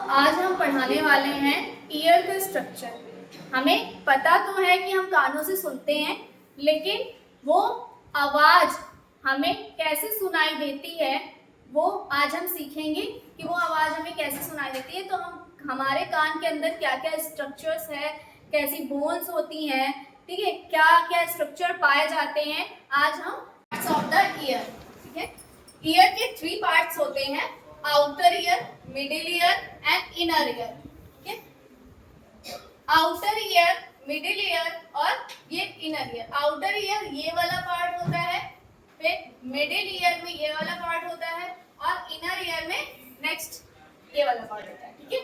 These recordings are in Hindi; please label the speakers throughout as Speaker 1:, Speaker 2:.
Speaker 1: आज हम पढ़ाने वाले हैं ईयर का स्ट्रक्चर। हमें पता तो है कि हम कानों से सुनते हैं, लेकिन वो आवाज़ हमें कैसे सुनाई देती है वो आज हम सीखेंगे कि वो आवाज़ हमें कैसे सुनाई देती है। तो हमारे कान के अंदर क्या क्या स्ट्रक्चर्स है, कैसी बोन्स होती हैं, ठीक है, क्या क्या स्ट्रक्चर पाए जाते हैं, आज हम पार्ट्स ऑफ द ईयर। ठीक है, ईयर के 3 पार्ट्स होते हैं, outer ear, middle ear and inner ear. ठीक है, आउटर ईयर, मिडिल ईयर और ये इनर ईयर। आउटर ईयर ये वाला पार्ट होता है, फिर मिडिल ईयर में ये वाला पार्ट होता है और इनर ईयर में नेक्स्ट ये वाला पार्ट होता है। ठीक है,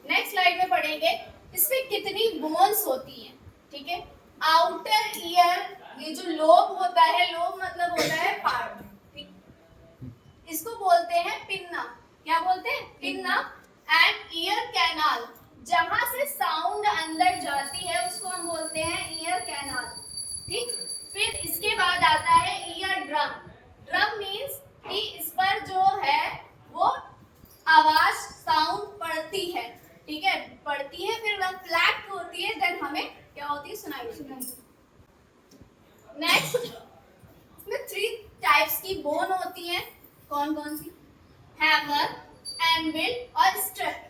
Speaker 1: नेक्स्ट स्लाइड में पढ़ेंगे इसमें कितनी बोन्स होती हैं। ठीक है, आउटर ईयर ये जो लोब होता है, लोब मतलब होता है पार्ट, इसको बोलते हैं पिन्ना। क्या बोलते हैं? पिन्ना। एंड ईयर कैनाल, जहां से साउंड अंदर जाती है उसको हम बोलते हैं ईयर कैनाल। ठीक, फिर इसके बाद आता है ईयर ड्रम। ड्रम मींस कि इस पर जो है वो आवाज साउंड पड़ती है। ठीक है, पड़ती है, फिर वह फ्लैट होती है, देन हमें क्या होती है? सुनाई देती है। नेक्स्ट, इसमें 3 टाइप्स की बोन होती हैं। कौन कौन सी? हैमर, एनविल और स्ट्रेप।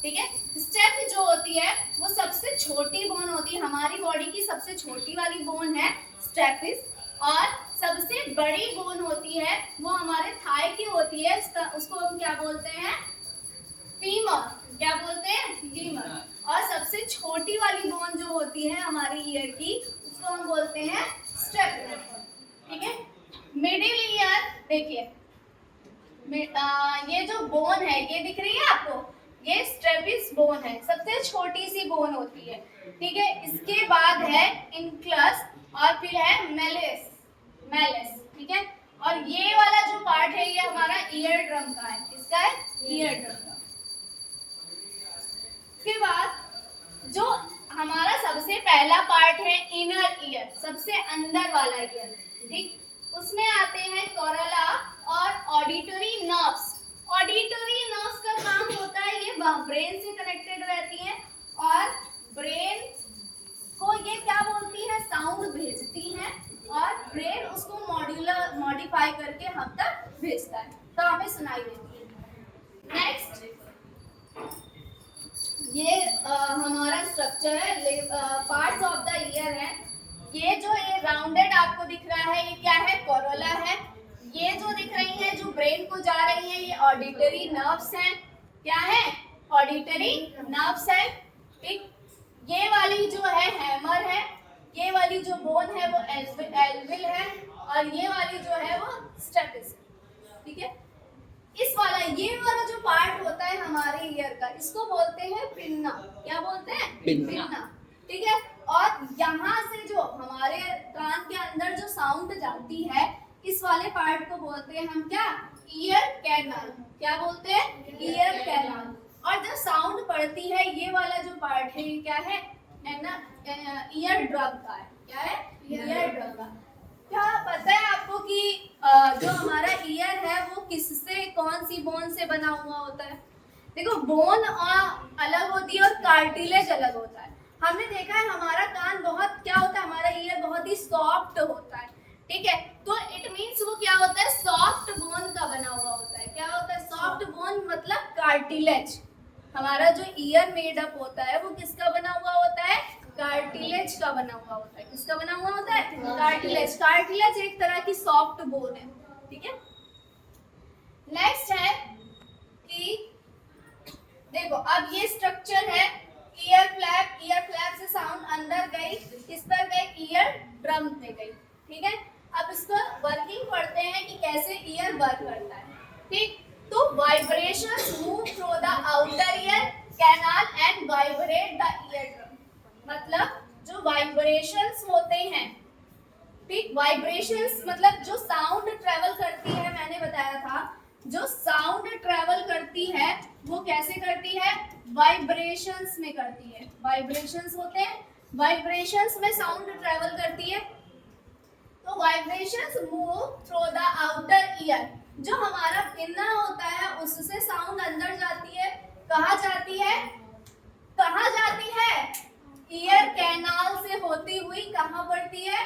Speaker 1: ठीक है, स्ट्रेप जो होती है वो सबसे छोटी बोन होती है, हमारी बॉडी की सबसे छोटी वाली बोन है स्ट्रेपिस। और सबसे बड़ी बोन होती है वो हमारे थाई की होती है, उसको हम क्या बोलते हैं? फीमर। क्या बोलते हैं? फीमर। और सबसे छोटी वाली बोन जो होती है हमारी ईयर की, उसको हम बोलते हैं स्ट्रेप। ठीक है, मिडिल ईयर देखिए, ये जो बोन है ये दिख रही है आपको, ये स्ट्रेपिस बोन है, सबसे छोटी सी बोन होती है। ठीक है, इसके बाद है इंक्लस और फिर है मेलेस। ठीक है, और ये वाला जो पार्ट है ये हमारा ईयर ड्रम का है। किसका है? ईयर ड्रम का। इसके बाद जो हमारा सबसे पहला पार्ट है इनर ईयर, सबसे अंदर वाला ईयर। ठीक, उसमें आते हैं कोरोला और ऑडिटरी नर्व्स। ऑडिटरी नर्व्स का काम होता है, ये ब्रेन से कनेक्टेड रहती हैं और ब्रेन को ये क्या बोलती है? साउंड भेजती हैं और ब्रेन उसको मॉडिफाई करके हम तक भेजता है, तो हमें सुनाई देती है। नेक्स्ट, ये हमारा स्ट्रक्चर है, पार्ट्स ऑफ द ईयर है। ये जो ये राउंडेड आपको दिख रहा है, ये क्या है? कोरोला है। ये जो दिख रही है जो ब्रेन को जा रही है, ये ऑडिटरी नर्व्स हैं। क्या है? ऑडिटरी नर्व्स है। ठीक, ये वाली जो है हैमर है, ये वाली जो बोन है वो एल्विल है और ये वाली जो है वो स्टेपिस। ठीक है, इस वाला ये वाला जो पार्ट होता है हमारे ईयर का, इसको बोलते हैं पिन्ना। क्या बोलते हैं? पिन्ना। ठीक है, और यहाँ से जो हमारे कान के अंदर जो साउंड जाती है, इस वाले पार्ट को बोलते हैं हम क्या? Ear canal. क्या बोलते हैं? Ear canal. और जब साउंड पड़ती है, ये वाला जो पार्ट है ये क्या है? ईयर ड्रम का है। क्या है? ईयर ड्रम का। क्या पता है आपको कि जो हमारा ईयर है वो किससे, कौन सी बोन से बना हुआ होता है? देखो, बोन अलग होती है और कार्टिलेज अलग होता है। हमने देखा है हमारा कान बहुत क्या होता है, हमारा ईयर बहुत ही सॉफ्ट होता है। ठीक है, तो इट मीन्स वो क्या होता है? सॉफ्ट बोन का बना हुआ होता है। क्या होता है? सॉफ्ट बोन मतलब कार्टिलेज। हमारा जो ईयर मेड अप होता है वो किसका बना हुआ होता है? कार्टिलेज का बना हुआ होता है। किसका बना हुआ होता है? कार्टिलेज। कार्टिलेज एक तरह की सॉफ्ट बोन है। ठीक है, नेक्स्ट है कि देखो, अब ये स्ट्रक्चर है ईयर फ्लैप। ईयर फ्लैप से साउंड अंदर गई, इस पर गई, ईयर ड्रम पे गई। ठीक है, अब इसको वर्किंग पढ़ते हैं कि कैसे ईयर वर्क करता है। ठीक, तो vibrations move through the outer ear canal and vibrate the ear drum. मतलब जो वाइब्रेशंस होते हैं, ठीक, वाइब्रेशंस मतलब जो साउंड ट्रेवल करती है, मैंने बताया था जो साउंड ट्रेवल करती है वो कैसे करती है? वाइब्रेशंस में करती है। वाइब्रेशंस होते हैं, वाइब्रेशंस में साउंड ट्रेवल करती है। तो vibrations move through the outer ear, जो हमारा पिन्ना होता है उससे साउंड अंदर जाती है कहाँ जाती है, कहाँ जाती है, ईयर कैनाल से होती हुई कहाँ पड़ती है,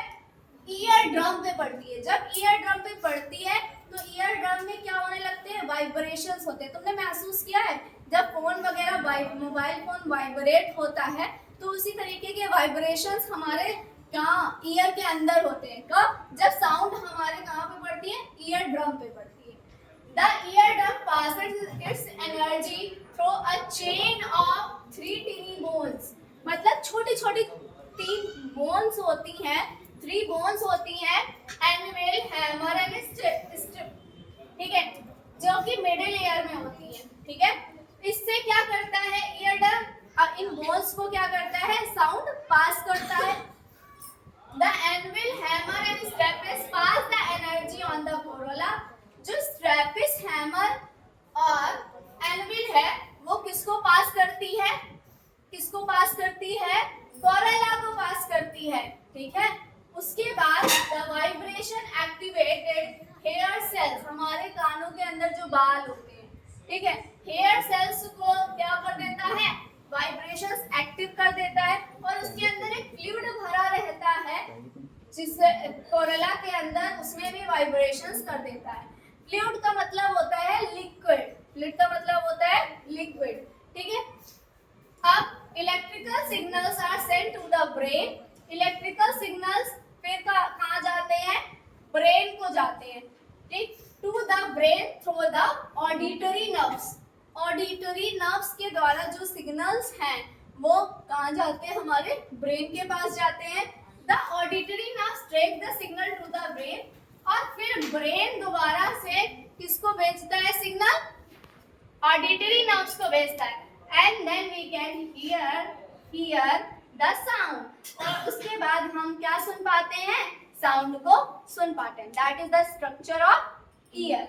Speaker 1: ईयर ड्रम पे पड़ती है। जब ईयर ड्रम पे पड़ती है तो ईयर ड्रम में क्या होने लगते हैं, वाइब्रेशंस होते हैं। तुमने महसूस किया है जब फोन वगैरह मोबाइल फोन वाइब्रेट होता है तो उसी तरीके के वाइब्रेशंस हमारे कहाँ, ईयर के अंदर होते हैं। कब, जब साउंड हमारे कहाँ पे पड़ती है, ईयर ड्रम पे पड़ती है। The ear drum passes its energy through a chain of 3 tiny bones। मतलब छोटी छोटी 3 बोन्स होती हैं, 3 बोन्स होती हैं, एनुअल हैमर एंड स्ट्रिप, ठीक है, जो कि मिडिल ईयर में होती है। ठीक है, इससे क्या करता है ईयर ड्रम, इन बोन्स को क्या करता है, साउंड पास करता है। The anvil hammer and stapes pass the energy on the cochlea. जो स्ट्रैपिस हैमर और एनुअल है वो किसको पास करती है, किसको पास करती है, कोरोला को पास करती है। ठीक है, उसके बाद the vibration activated hair cells, हमारे कानों के अंदर जो बाल होते हैं, ठीक है, हेयर सेल्स को क्या कर देता है, वाइब्रेशंस एक्टिव कर देता है और उसके अंदर एक फ्लूइड भरा रहता है जिससे कोरोला के अंदर, उसमें भी वाइब्रेशंस कर देता है। फ्लूइड का मतलब होता है लिक्विड, फ्लूइड का मतलब होता है लिक्विड। ठीक है, अब electrical signals are sent to the brain. Electrical signals फिर कहाँ जाते हैं, ब्रेन को जाते हैं। ठीक, to the brain through the auditory nerves. Auditory nerves के द्वारा जो सिग्नल्स हैं वो कहाँ जाते हैं, हमारे ब्रेन के पास जाते हैं। The auditory nerves take the signal to the brain, और फिर ब्रेन दोबारा से किसको भेजता है सिग्नल, ऑडिटरी नर्व्स को भेजता है। And then we can hear the sound, और उसके बाद हम क्या सुन पाते हैं, साउंड को सुन पाते हैं। That is the structure of year.